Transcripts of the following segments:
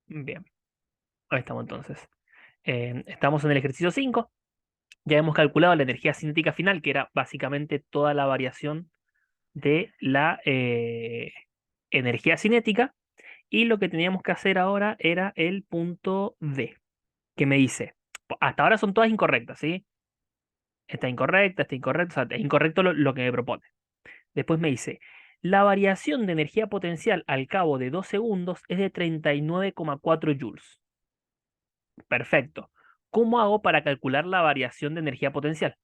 Bien, ahí estamos entonces. Estamos en el ejercicio 5. Ya hemos calculado la energía cinética final, que era básicamente toda la variación de la energía cinética. Y lo que teníamos que hacer ahora era el punto D, que me dice, hasta ahora son todas incorrectas, ¿sí? Está incorrecta, o sea, es incorrecto lo que me propone. Después me dice, la variación de energía potencial al cabo de 2 segundos es de 39,4 joules. Perfecto. ¿Cómo hago para calcular la variación de energía potencial?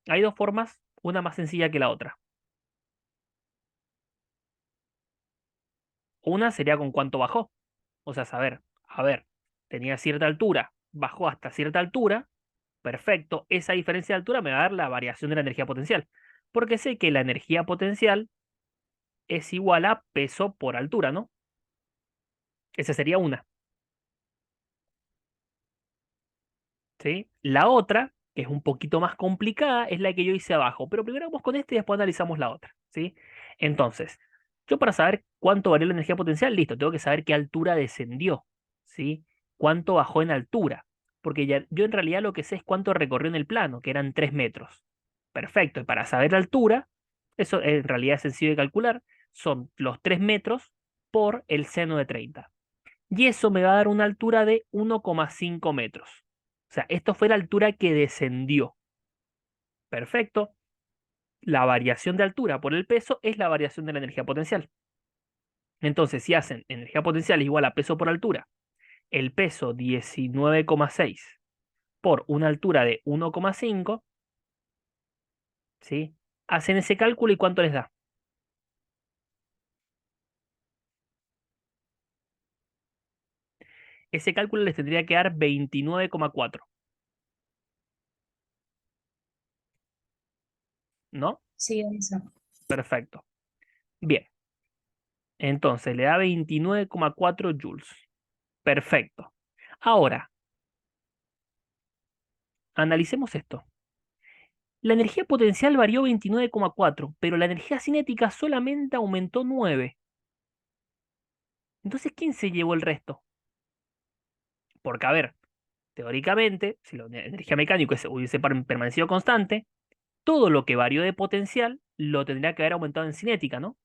Hay dos formas, una más sencilla que la otra. Una sería con cuánto bajó. O sea, saber, a ver, tenía cierta altura, bajó hasta cierta altura, perfecto, esa diferencia de altura me va a dar la variación de la energía potencial. Porque sé que la energía potencial es igual a peso por altura, ¿no? Esa sería una, ¿sí? La otra, que es un poquito más complicada, es la que yo hice abajo. Pero primero vamos con este y después analizamos la otra, ¿sí? Entonces, yo para saber cuánto varió la energía potencial, listo, tengo que saber qué altura descendió, ¿sí? Cuánto bajó en altura. Porque ya, yo en realidad lo que sé es cuánto recorrió en el plano, que eran 3 metros. Perfecto, y para saber la altura, eso en realidad es sencillo de calcular, son los 3 metros por el seno de 30. Y eso me va a dar una altura de 1,5 metros. O sea, esto fue la altura que descendió. Perfecto. La variación de altura por el peso es la variación de la energía potencial. Entonces, si hacen energía potencial igual a peso por altura, el peso 19,6 por una altura de 1,5, ¿sí? Hacen ese cálculo y ¿cuánto les da? Ese cálculo les tendría que dar 29,4, ¿no? Sí, eso. Perfecto. Bien, entonces le da 29,4 joules. Perfecto. Ahora, analicemos esto. La energía potencial varió 29,4, pero la energía cinética solamente aumentó 9. Entonces, ¿quién se llevó el resto? Porque, a ver, teóricamente, si la energía mecánica hubiese permanecido constante, todo lo que varió de potencial lo tendría que haber aumentado en cinética, ¿no?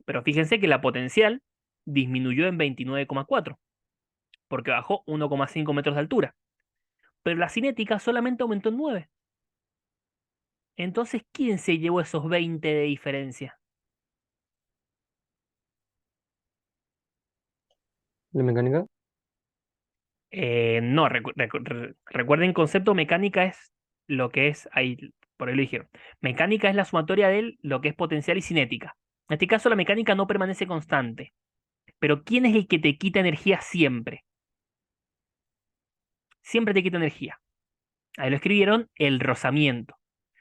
Pero fíjense que la potencial disminuyó en 29,4, porque bajó 1,5 metros de altura. Pero la cinética solamente aumentó en 9. Entonces, ¿quién se llevó esos 20 de diferencia? ¿La mecánica? No, recuerden, concepto mecánica es lo que es, ahí, por ahí lo dijeron. Mecánica es la sumatoria de lo que es potencial y cinética. En este caso, la mecánica no permanece constante. Pero ¿quién es el que te quita energía siempre? Siempre te quita energía. Ahí lo escribieron, el rozamiento.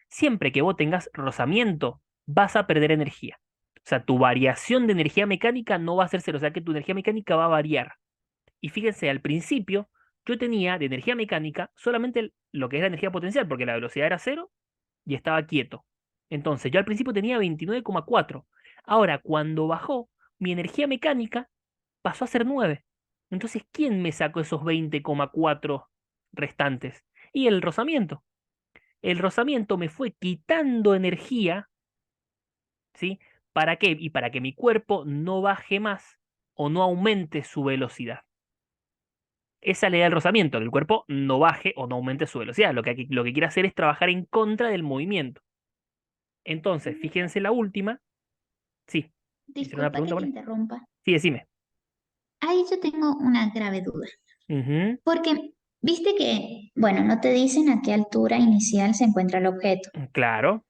Siempre que vos tengas rozamiento, vas a perder energía. O sea, tu variación de energía mecánica no va a ser cero, o sea que tu energía mecánica va a variar. Y fíjense, al principio yo tenía de energía mecánica solamente lo que es la energía potencial, porque la velocidad era cero y estaba quieto. Entonces yo al principio tenía 29,4. Ahora, cuando bajó, mi energía mecánica pasó a ser 9. Entonces, ¿quién me sacó esos 20,4 restantes? Y el rozamiento. El rozamiento me fue quitando energía, ¿sí? ¿Para qué? Y para que mi cuerpo no baje más o no aumente su velocidad. Esa le da el rozamiento, que el cuerpo no baje o no aumente su velocidad. Lo que quiere hacer es trabajar en contra del movimiento. Entonces, fíjense la última. Sí, ¿hicieron una Disculpa que pregunta, te ¿vale? interrumpa. Sí, decime. Ahí yo tengo una grave duda. Ujú, Porque, viste que, bueno, no te dicen a qué altura inicial se encuentra el objeto. claro.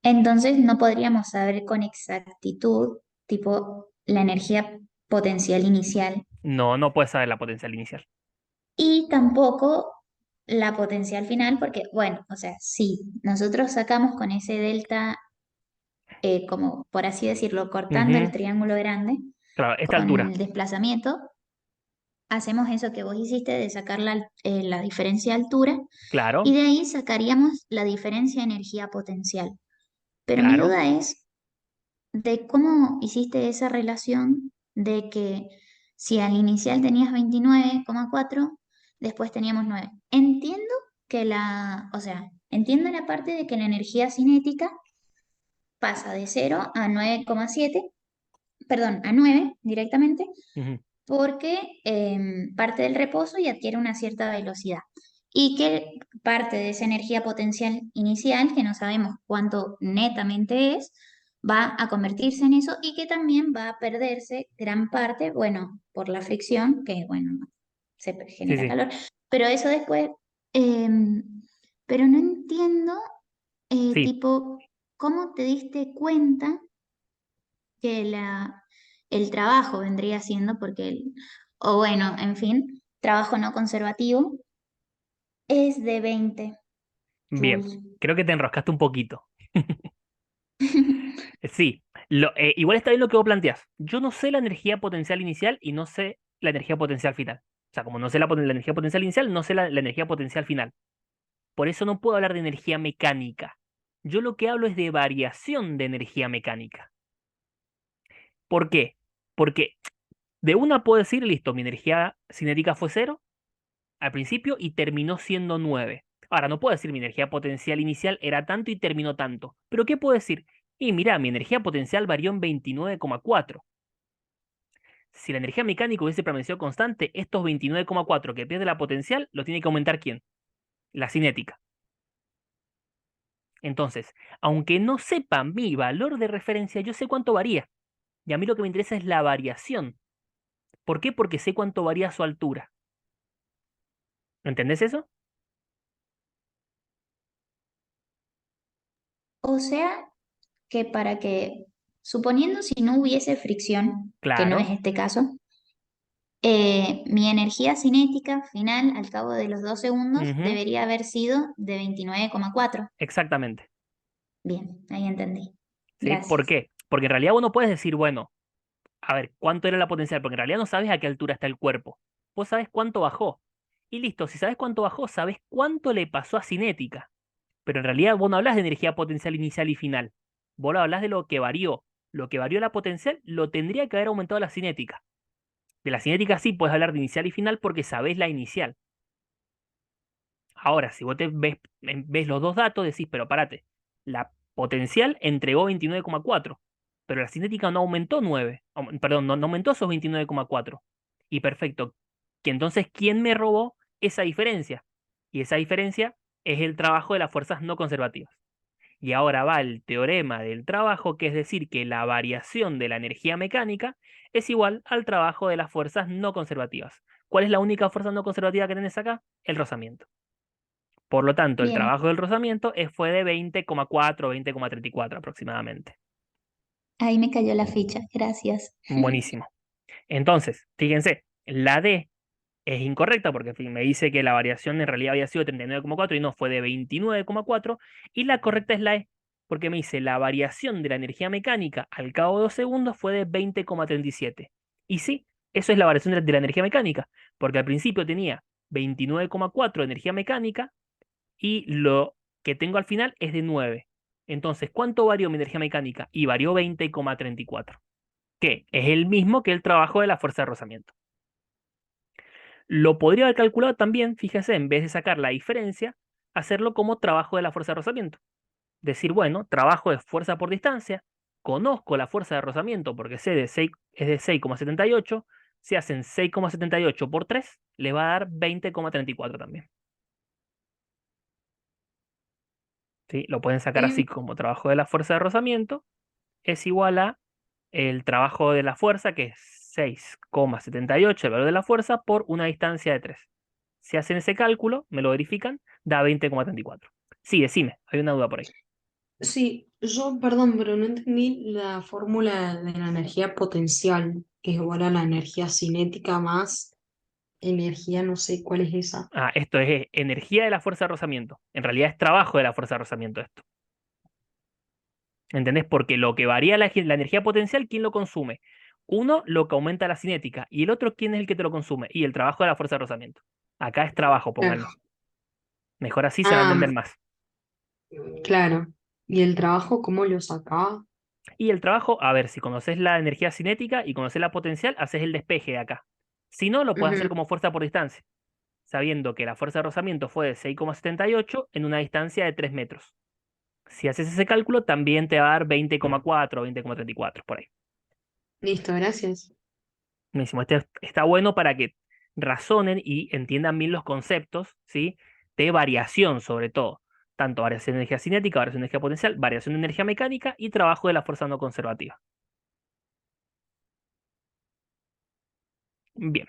Entonces no podríamos saber con exactitud, tipo, la energía potencial inicial No, no puedes saber la potencial inicial. y tampoco la potencial final, porque, bueno, o sea, si nosotros sacamos con ese delta, como por así decirlo, cortando el Ujú, triángulo grande claro, esta con altura. el desplazamiento, hacemos eso que vos hiciste de sacar la diferencia de altura y Claro, de ahí sacaríamos la diferencia de energía potencial. Pero mi claro. duda es, de cómo hiciste esa relación de que si al inicial tenías 29,4, después teníamos 9. Entiendo o sea, entiendo la parte de que la energía cinética pasa de 0 a 9,7, perdón, a 9 directamente, Ujú. porque parte del reposo y adquiere una cierta velocidad. Y que parte de esa energía potencial inicial, que no sabemos cuánto netamente es, va a convertirse en eso y que también va a perderse gran parte, bueno, por la fricción, que bueno, se Sí, genera sí, calor, pero eso después, em, pero no entiendo, sí. tipo, ¿cómo te diste cuenta que el trabajo vendría siendo, o bueno, en fin, trabajo no conservativo, es de 20 Bien. joules? Creo que te enroscaste un poquito. Sí, igual está bien lo que vos planteás. Yo no sé la energía potencial inicial y no sé la energía potencial final. O sea, como no sé la energía potencial inicial, no sé la energía potencial final. Por eso no puedo hablar de energía mecánica. Yo lo que hablo es de variación de energía mecánica. ¿Por qué? Porque de una puedo decir, listo, mi energía cinética fue cero al principio y terminó siendo 9. Ahora, no puedo decir mi energía potencial inicial era tanto y terminó tanto. Pero ¿qué puedo decir? Y mira, mi energía potencial varió en 29,4. Si la energía mecánica hubiese permanecido constante, estos 29,4 que pierde la potencial, lo tiene que aumentar ¿quién? La cinética. Entonces, aunque no sepa mi valor de referencia, yo sé cuánto varía. Y a mí lo que me interesa es la variación. ¿Por qué? Porque sé cuánto varía su altura. ¿Entendés eso? O sea, que suponiendo si no hubiese fricción, que no es Claro. este caso, mi energía cinética final al cabo de los 2 segundos Ujú, debería haber sido de 29,4. exactamente. Bien, ahí entendí. ¿Sí? ¿Por Gracias. qué? Porque en realidad vos no puedes decir, bueno, a ver, ¿cuánto era la potencial? Porque en realidad no sabes a qué altura está el cuerpo. Vos sabes cuánto bajó. Y listo, si sabes cuánto bajó, sabes cuánto le pasó a cinética. Pero en realidad vos no hablas de energía potencial inicial y final. Vos hablas de lo que varió. Lo que varió la potencial lo tendría que haber aumentado la cinética. De la cinética sí puedes hablar de inicial y final porque sabés la inicial. Ahora, si vos ves los dos datos, decís, pero parate, la potencial entregó 29,4, pero la cinética no aumentó 9, perdón, no aumentó esos 29,4. Y perfecto, que entonces, ¿quién me robó esa diferencia? Y esa diferencia es el trabajo de las fuerzas no conservativas. Y ahora va el teorema del trabajo, que es decir, que la variación de la energía mecánica es igual al trabajo de las fuerzas no conservativas. ¿Cuál es la única fuerza no conservativa que tenés acá? El rozamiento. Por lo tanto, el Bien, trabajo del rozamiento fue de 20,4, 20,34 aproximadamente. ahí me cayó la ficha. Gracias. Buenísimo. Entonces, fíjense, la D es incorrecta porque en fin, me dice que la variación en realidad había sido 39,4 y no fue de 29,4. Y la correcta es la E, porque me dice la variación de la energía mecánica al cabo de 2 segundos fue de 20,37. Y sí, eso es la variación de la energía mecánica, porque al principio tenía 29,4 de energía mecánica y lo que tengo al final es de 9. Entonces, ¿cuánto varió mi energía mecánica? Y varió 20,34, que es el mismo que el trabajo de la fuerza de rozamiento. Lo podría haber calculado también, fíjese, en vez de sacar la diferencia, hacerlo como trabajo de la fuerza de rozamiento. Decir, bueno, trabajo de fuerza por distancia, conozco la fuerza de rozamiento porque sé de 6, es de 6,78, si hacen 6,78 por 3, le va a dar 20,34 también. ¿Sí? Lo pueden sacar así como trabajo de la fuerza de rozamiento es igual a el trabajo de la fuerza, que es 6,78 el valor de la fuerza, por una distancia de 3. Si hacen ese cálculo, me lo verifican, da 20,34. Sí, decime, hay una duda por ahí. Sí, yo, perdón, pero no entendí la fórmula de la energía potencial, que es igual a la energía cinética más energía, no sé cuál es esa. Ah, esto es energía de la fuerza de rozamiento. En realidad es trabajo de la fuerza de rozamiento esto. ¿Entendés? Porque lo que varía la energía potencial, ¿quién lo consume? Uno, lo que aumenta la cinética. Y el otro, ¿quién es el que te lo consume? Y el trabajo de la fuerza de rozamiento. Acá es trabajo, Claro. pónganle. Mejor así se va a Ah, entender más. claro. ¿Y el trabajo cómo lo sacaba? Y el trabajo, a ver, si conoces la energía cinética y conoces la potencial, haces el despeje de acá. Si no, lo puedes hacer Ujú. como fuerza por distancia, sabiendo que la fuerza de rozamiento fue de 6,78 en una distancia de 3 metros. Si haces ese cálculo, también te va a dar 20,4 o 20,34 por ahí. Listo, gracias. Buenísimo. Este está bueno para que razonen y entiendan bien los conceptos, ¿sí? De variación, sobre todo. Tanto variación de energía cinética, variación de energía potencial, variación de energía mecánica y trabajo de la fuerza no conservativa. Bien,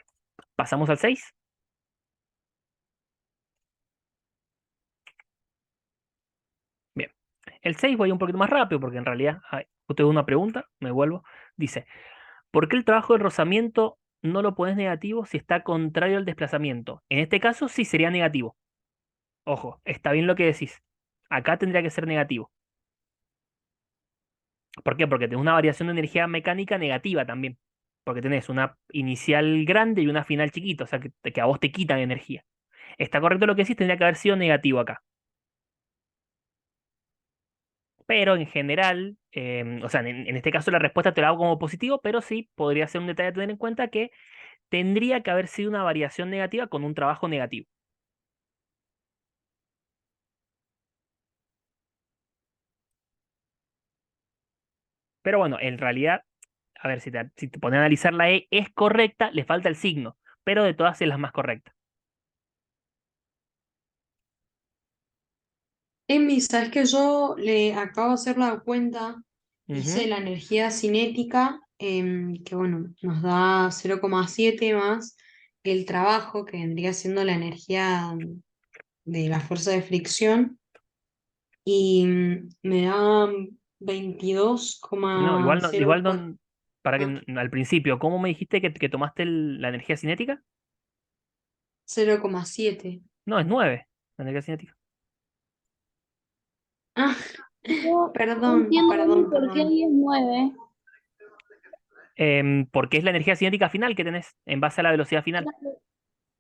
pasamos al 6. Bien. El 6 voy un poquito más rápido porque en realidad, usted una pregunta, me vuelvo. Dice, ¿por qué el trabajo de rozamiento no lo pones negativo si está contrario al desplazamiento? En este caso sí sería negativo. Ojo, está bien lo que decís. Acá tendría que ser negativo. ¿Por qué? Porque tenés una variación de energía mecánica negativa también. Porque tenés una inicial grande y una final chiquita, o sea que a vos te quitan energía. Está correcto lo que decís, tendría que haber sido negativo acá. Pero en general, o sea, en este caso la respuesta te la hago como positivo, pero sí podría ser un detalle a tener en cuenta que tendría que haber sido una variación negativa con un trabajo negativo. Pero bueno, en realidad, a ver, si te pones a analizar la E, es correcta, le falta el signo, pero de todas es la más correcta. Emi, ¿sabes que yo le acabo de hacer la cuenta? Hice Ujú. la energía cinética, que bueno, nos da 0,7 más el trabajo, que vendría siendo la energía de la fuerza de fricción, y me da No, igual 22,04. no, para que Ah, al principio, ¿cómo me dijiste que tomaste la energía cinética? 0,7. No, es 9 la energía cinética. Ah, Yo no perdón, entiendo bien perdón, por qué perdón. ahí es 9. Porque es la energía cinética final que tenés en base a la velocidad final. Claro.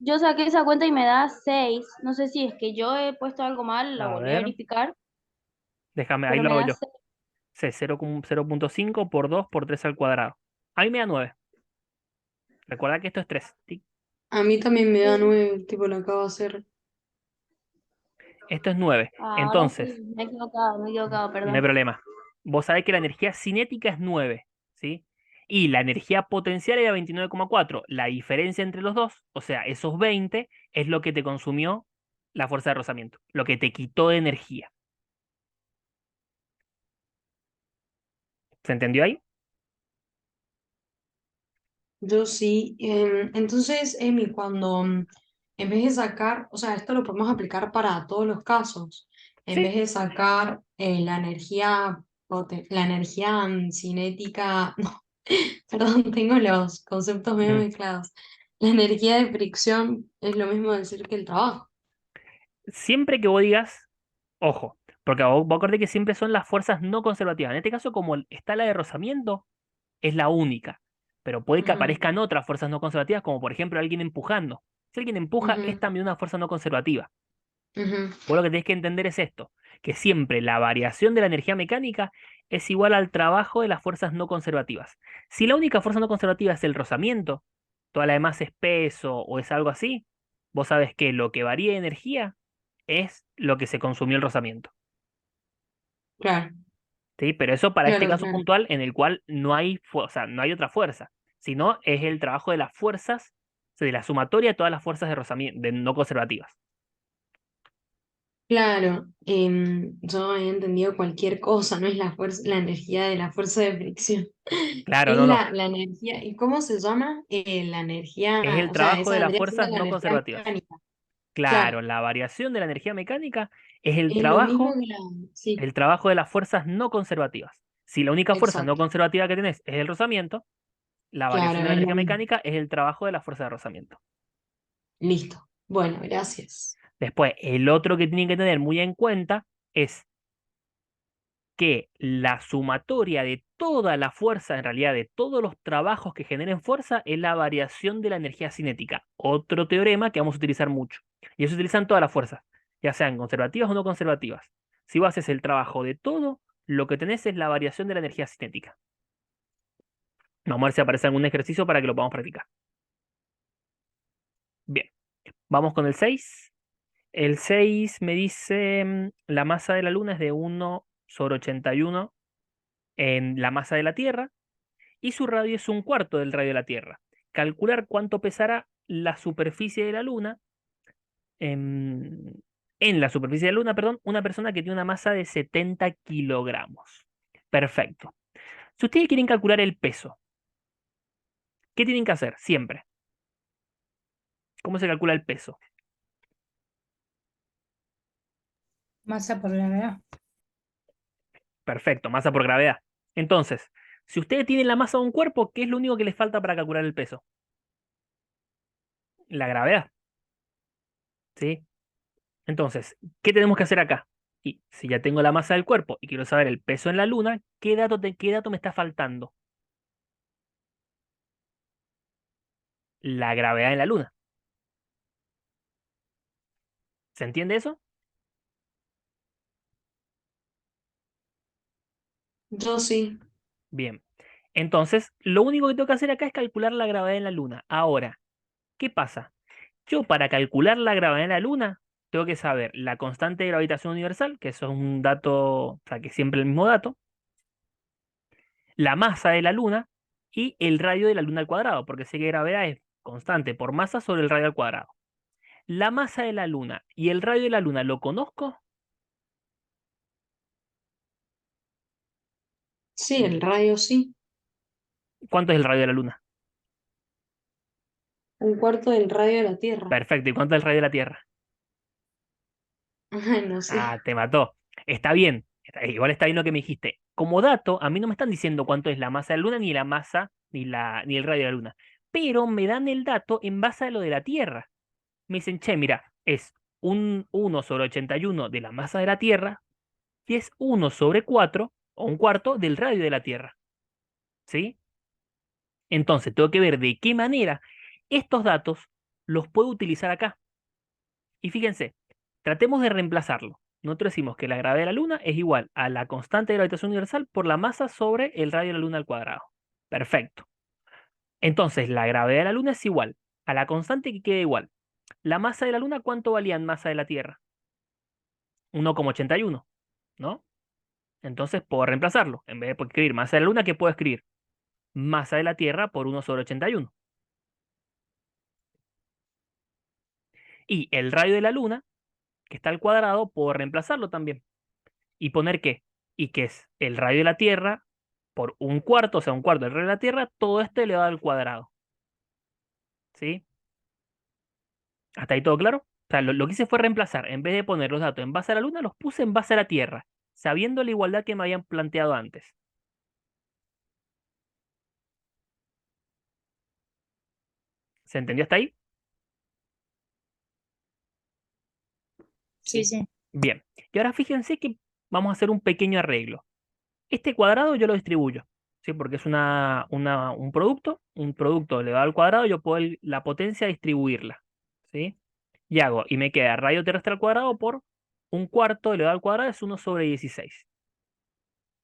Yo saqué esa cuenta y me da 6. No sé si es que yo he puesto algo mal, la A volví a ver, verificar, déjame, ahí pero lo me hago da yo. 6. 0,5 por 2 por 3 al cuadrado. A mí me da 9. Recuerda que esto es 3. A mí también me da 9, tipo lo acabo de hacer. Esto es 9. Ahora Entonces, sí, me he equivocado, no hay perdón. problema. Vos sabés que la energía cinética es 9, ¿sí? Y la energía potencial era 29,4. La diferencia entre los dos, o sea, esos 20, es lo que te consumió la fuerza de rozamiento, lo que te quitó de energía. ¿Se entendió ahí? Yo sí. Entonces, Emi, cuando en vez de sacar, o sea, esto lo podemos aplicar para todos los casos, en Sí. vez de sacar la energía cinética, no, perdón, tengo los conceptos medio Mm. mezclados. La energía de fricción es lo mismo decir que el trabajo. Siempre que vos digas, ojo, porque vos acordé que siempre son las fuerzas no conservativas. En este caso, como está la de rozamiento, es la única. Pero puede que Ujú, aparezcan otras fuerzas no conservativas, como por ejemplo alguien empujando. Si alguien empuja, es ujú, también una fuerza no conservativa. ujú. Vos lo que tenés que entender es esto, que siempre la variación de la energía mecánica es igual al trabajo de las fuerzas no conservativas. Si la única fuerza no conservativa es el rozamiento, toda la demás es peso o es algo así, vos sabés que lo que varía de energía es lo que se consumió el rozamiento. Claro, ¿Sí? Pero eso para este claro, caso claro. puntual en el cual no hay, o sea, no hay otra fuerza, sino es el trabajo de las fuerzas, o sea, de la sumatoria de todas las fuerzas de rozamiento, de no conservativas. Claro, yo había entendido cualquier cosa, no es la fuerza, la energía de la fuerza de fricción. Claro, Es no, no. la energía, ¿y cómo se llama? La Es energía, el o sea, trabajo esa de las vendría siendo fuerzas la no energía conservativas. mecánica. Claro, Claro, la variación de la energía mecánica es es lo mismo que la... Sí, el trabajo de las fuerzas no conservativas. Si la única fuerza no exacto. conservativa que tenés es el rozamiento, la variación Claro, de la es lo energía mismo. mecánica es el trabajo de la fuerza de rozamiento. Listo. Bueno, gracias. Después, el otro que tienen que tener muy en cuenta es que la sumatoria de toda la fuerza, en realidad de todos los trabajos que generen fuerza, es la variación de la energía cinética. Otro teorema que vamos a utilizar mucho. Y eso se utilizan todas las fuerzas, ya sean conservativas o no conservativas. Si vos haces el trabajo de todo, lo que tenés es la variación de la energía cinética. Vamos a ver si aparece algún ejercicio para que lo podamos practicar. Bien, vamos con el 6. El 6 me dice la masa de la Luna es de 1/81 en la masa de la Tierra y su radio es un cuarto del radio de la Tierra. Calcular cuánto pesará la superficie de la Luna, en, en la superficie de la Luna, perdón, una persona que tiene una masa de 70 kilogramos. Perfecto. Si ustedes quieren calcular el peso, ¿qué tienen que hacer? Siempre. ¿Cómo se calcula el peso? Masa por gravedad. Perfecto, masa por gravedad. Entonces, si ustedes tienen la masa de un cuerpo, ¿qué es lo único que les falta para calcular el peso? La gravedad, ¿sí? Entonces, ¿qué tenemos que hacer acá? Y si ya tengo la masa del cuerpo y quiero saber el peso en la Luna, qué dato me está faltando? La gravedad en la Luna. ¿Se entiende eso? Yo sí. Bien. Entonces, lo único que tengo que hacer acá es calcular la gravedad en la Luna. Ahora, ¿qué pasa? Yo para calcular la gravedad en la Luna, tengo que saber la constante de gravitación universal, que eso es un dato, o sea, que es siempre el mismo dato, la masa de la Luna y el radio de la Luna al cuadrado, porque sé que gravedad es constante por masa sobre el radio al cuadrado. La masa de la Luna y el radio de la Luna, ¿lo conozco? Sí, el radio sí. ¿Cuánto es el radio de la Luna? Un cuarto del radio de la Tierra. Perfecto. ¿Y cuánto es el radio de la Tierra? Ay, no sé. Ah, te mató. Está bien. Igual está bien lo que me dijiste. Como dato, a mí no me están diciendo cuánto es la masa de la Luna, ni la masa, ni el radio de la Luna. Pero me dan el dato en base a lo de la Tierra. Me dicen, che, mira, es un 1/81 de la masa de la Tierra y es 1/4 o un cuarto del radio de la Tierra. ¿Sí? Entonces, tengo que ver de qué manera estos datos los puedo utilizar acá. Y fíjense, tratemos de reemplazarlo. Nosotros decimos que la gravedad de la Luna es igual a la constante de gravitación universal por la masa sobre el radio de la Luna al cuadrado. Perfecto. Entonces, la gravedad de la Luna es igual a la constante que queda igual. La masa de la Luna, ¿cuánto valía en masa de la Tierra? 1,81, ¿no? Entonces puedo reemplazarlo. En vez de escribir masa de la Luna, ¿qué puedo escribir? Masa de la Tierra por 1/81. Y el radio de la Luna, que está al cuadrado, puedo reemplazarlo también. ¿Y poner qué? Y que es el radio de la Tierra por un cuarto, o sea, un cuarto del radio de la Tierra, todo esto elevado al cuadrado. ¿Sí? ¿Hasta ahí todo claro? O sea, lo que hice fue reemplazar. En vez de poner los datos en base a la Luna, los puse en base a la Tierra, sabiendo la igualdad que me habían planteado antes. ¿Se entendió hasta ahí? Sí, sí. Bien. Y ahora fíjense que vamos a hacer un pequeño arreglo. Este cuadrado yo lo distribuyo, ¿sí? Porque es un producto elevado al cuadrado, yo puedo la potencia distribuirla, ¿sí? Y me queda radio terrestre al cuadrado por un cuarto elevado al cuadrado es 1/16.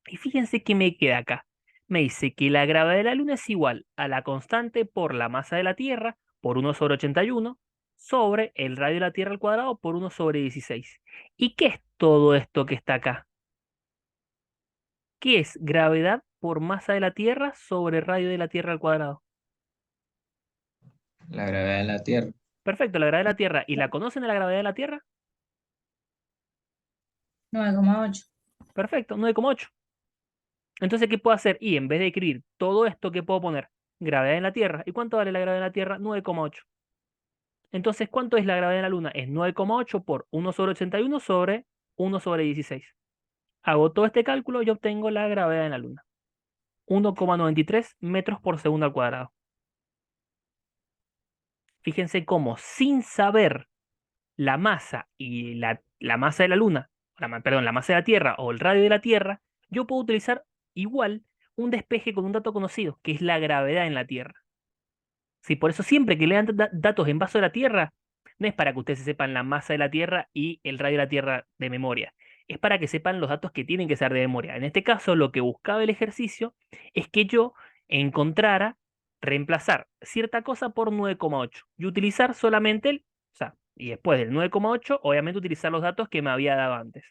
Y fíjense que me queda acá. Me dice que la gravedad de la Luna es igual a la constante por la masa de la Tierra por 1/81 sobre el radio de la Tierra al cuadrado por 1/16. ¿Y qué es todo esto que está acá? ¿Qué es gravedad por masa de la Tierra sobre radio de la Tierra al cuadrado? La gravedad de la Tierra. Perfecto, la gravedad de la Tierra. ¿Y la conocen de la gravedad de la Tierra? 9,8. Perfecto, 9,8. Entonces, ¿qué puedo hacer? Y en vez de escribir todo esto, ¿qué puedo poner? Gravedad en la Tierra. ¿Y cuánto vale la gravedad en la Tierra? 9,8. Entonces, ¿cuánto es la gravedad en la Luna? Es 9,8 por 1/81 sobre 1/16. Hago todo este cálculo y obtengo la gravedad en la Luna. 1,93 metros por segundo al cuadrado. Fíjense cómo, sin saber la masa y la masa de la Luna, perdón, la masa de la Tierra o el radio de la Tierra, yo puedo utilizar igual un despeje con un dato conocido, que es la gravedad en la Tierra. Sí, por eso siempre que lean datos en base a la Tierra, no es para que ustedes se sepan la masa de la Tierra y el radio de la Tierra de memoria. es para que sepan los datos que tienen que ser de memoria. En este caso, lo que buscaba el ejercicio es que yo encontrara reemplazar cierta cosa por 9,8 y utilizar solamente o sea, y después del 9,8, obviamente utilizar los datos que me había dado antes.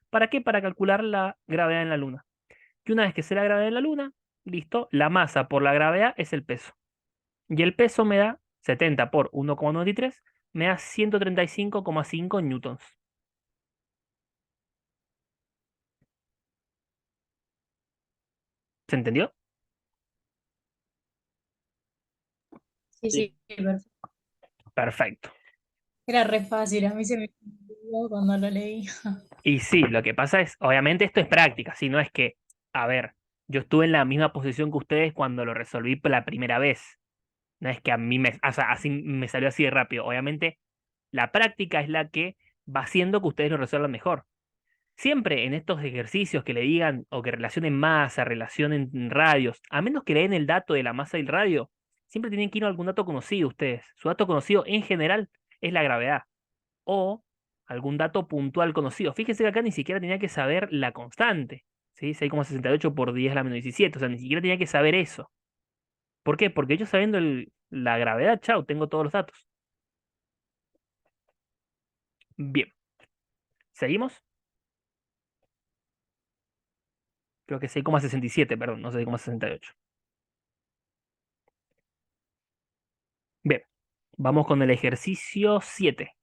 ¿Para qué? Para calcular la gravedad en la Luna. Y una vez que sé la gravedad en la Luna, listo, la masa por la gravedad es el peso. Y el peso me da 70 por 1,93, me da 135,5 newtons. ¿Se entendió? Sí, Sí. sí, perfecto. Perfecto. Era re fácil, a mí se me olvidó cuando lo leí. Y sí, lo que pasa es, obviamente esto es práctica, si no es que, a ver, yo estuve en la misma posición que ustedes cuando lo resolví por la primera vez. No es que a mí o sea, así me salió así de rápido. Obviamente, la práctica es la que va haciendo que ustedes lo resuelvan mejor. Siempre en estos ejercicios que le digan o que relacionen masa, relacionen radios, a menos que le den el dato de la masa del radio, siempre tienen que ir a algún dato conocido ustedes. Su dato conocido en general es la gravedad o algún dato puntual conocido. Fíjense que acá ni siquiera tenía que saber la constante, ¿sí? 6,68 por 10 a la menos 17, o sea, ni siquiera tenía que saber eso. ¿Por qué? Porque yo sabiendo la gravedad, chao, tengo todos los datos. Bien, ¿seguimos? Creo que 6,67, perdón, no 6,68. Bien, vamos con el ejercicio 7.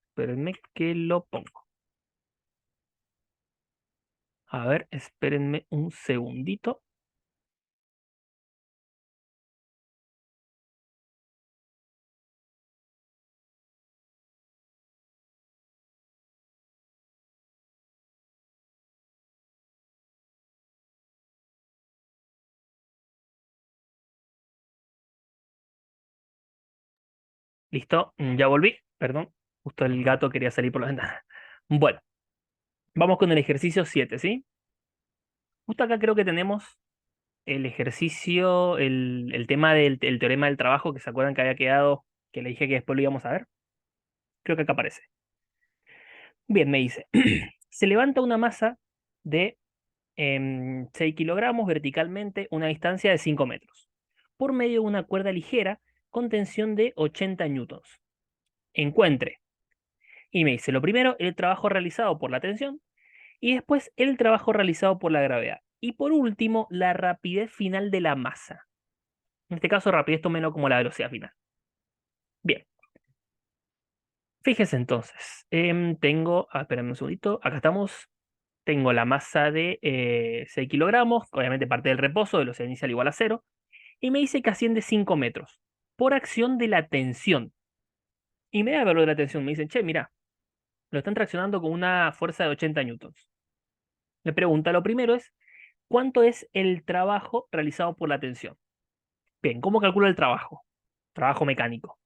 Espérenme que lo pongo. A ver, espérenme un segundito. Listo, ya volví. Perdón, justo el gato quería salir por la ventana. Bueno, vamos con el ejercicio 7, ¿sí? Justo acá creo que tenemos el ejercicio, el tema del teorema del trabajo, que se acuerdan que había quedado, que le dije que después lo íbamos a ver. Creo que acá aparece. Bien, me dice, se levanta una masa de 6 kilogramos verticalmente, una distancia de 5 metros, por medio de una cuerda ligera con tensión de 80 newtons. Encuentre. Y me dice, lo primero, el trabajo realizado por la tensión, y después el trabajo realizado por la gravedad. Y por último, la rapidez final de la masa. En este caso, rapidez tómenlo como la velocidad final. Bien, fíjese entonces. Espérenme un segundito. Acá estamos. Tengo la masa de 6 kilogramos, obviamente parte del reposo, velocidad inicial igual a 0. Y me dice que asciende 5 metros por acción de la tensión. Y me da el valor de la tensión. Me dicen, che, mira, lo están traccionando con una fuerza de 80 newtons. Me pregunta, lo primero es, ¿cuánto es el trabajo realizado por la tensión? Bien, ¿cómo calculo el trabajo? Trabajo mecánico.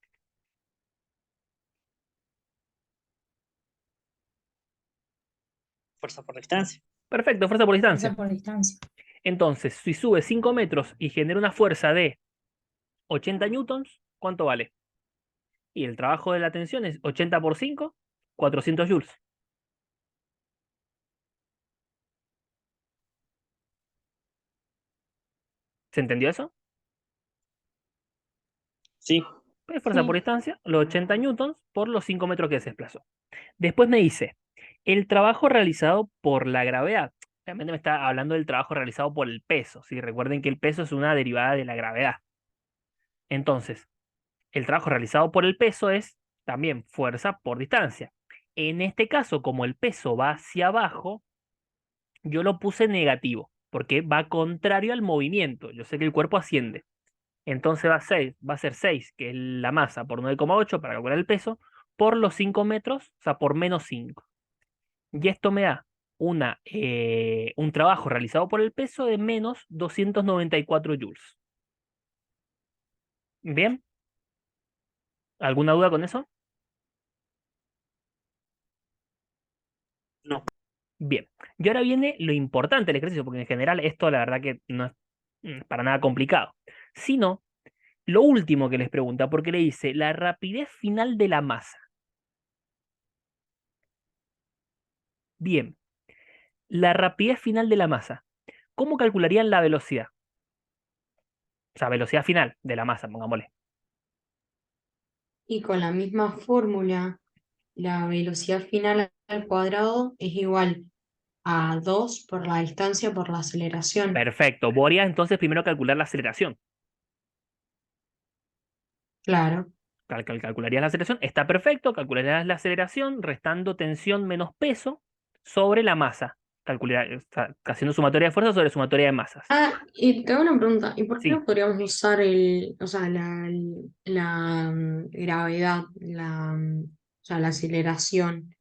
Fuerza por distancia. Perfecto, fuerza por distancia. Esa por distancia. Entonces, si sube 5 metros y genera una fuerza de 80 newtons, ¿cuánto vale? Y el trabajo de la tensión es 80 por 5, 400 joules. ¿Se entendió eso? Sí. Pues fuerza por Sí. distancia, los 80 newtons por los 5 metros que se desplazó. Después me dice, el trabajo realizado por la gravedad. Realmente me está hablando del trabajo realizado por el peso. ¿Sí? Recuerden que el peso es una derivada de la gravedad. Entonces, el trabajo realizado por el peso es también fuerza por distancia. En este caso, como el peso va hacia abajo, yo lo puse negativo, porque va contrario al movimiento. Yo sé que el cuerpo asciende. Entonces va a ser 6, que es la masa, por 9,8 para calcular el peso, por los 5 metros, o sea, por menos 5. Y esto me da un trabajo realizado por el peso de menos 294 joules. ¿Bien? ¿Alguna duda con eso? No. Bien. Y ahora viene lo importante del ejercicio, porque en general esto la verdad que no es para nada complicado. Sino lo último que les pregunta, porque le dice la rapidez final de la masa. Bien, la rapidez final de la masa. ¿Cómo calcularían la velocidad? O sea, velocidad final de la masa, pongámosle. Y con la misma fórmula, la velocidad final al cuadrado es igual a 2 por la distancia por la aceleración. Perfecto. Voy a entonces primero calcular la aceleración. Claro, Calcularías la aceleración. Está perfecto. Calcularías la aceleración restando tensión menos peso sobre la masa. Haciendo sumatoria de fuerzas sobre sumatoria de masas. Ah, y te hago una pregunta, ¿y por qué Sí. no podríamos usar o sea, la gravedad, o sea, la aceleración?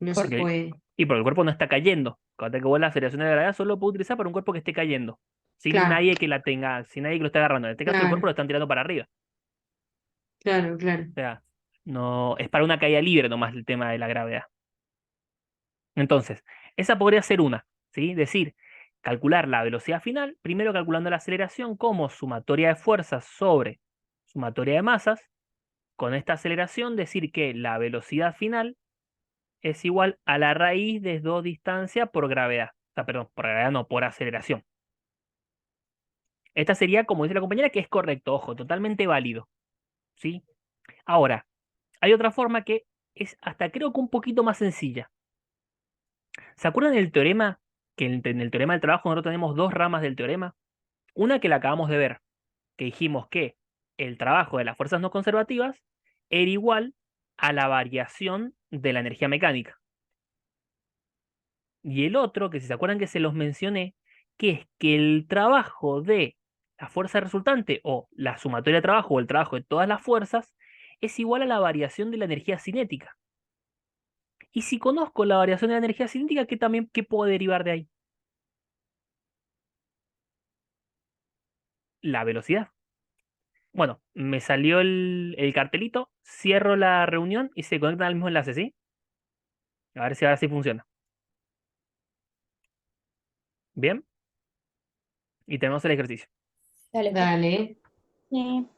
No se Porque, puede. porque el cuerpo no está cayendo. Cuando que vos la aceleración de la gravedad solo lo puedo utilizar para un cuerpo que esté cayendo. Sin Claro, nadie que la tenga, sin nadie que lo esté agarrando. En este caso el cuerpo claro, lo están tirando para arriba. claro, claro. O sea, no, es para una caída libre nomás el tema de la gravedad. Entonces, esa podría ser una, ¿sí? Decir, calcular la velocidad final, primero calculando la aceleración como sumatoria de fuerzas sobre sumatoria de masas. Con esta aceleración, decir que la velocidad final es igual a la raíz de 2 distancia por gravedad. O sea, perdón, por gravedad no, por aceleración. Esta sería, como dice la compañera, que es correcto, ojo, totalmente válido, ¿sí? Ahora, hay otra forma que es hasta creo que un poquito más sencilla. ¿Se acuerdan del teorema? Que en el teorema del trabajo nosotros tenemos dos ramas del teorema. Una que la acabamos de ver, que dijimos que el trabajo de las fuerzas no conservativas era igual a la variación de la energía mecánica. Y el otro, que si se acuerdan que se los mencioné, que es que el trabajo de la fuerza resultante o la sumatoria de trabajo o el trabajo de todas las fuerzas es igual a la variación de la energía cinética. Y si conozco la variación de la energía cinética, ¿qué puedo derivar de ahí? La velocidad. Bueno, me salió el cartelito, cierro la reunión y se conectan al mismo enlace, ¿sí? A ver si ahora sí funciona. Bien, y tenemos el ejercicio. Dale, pues. Dale. Sí.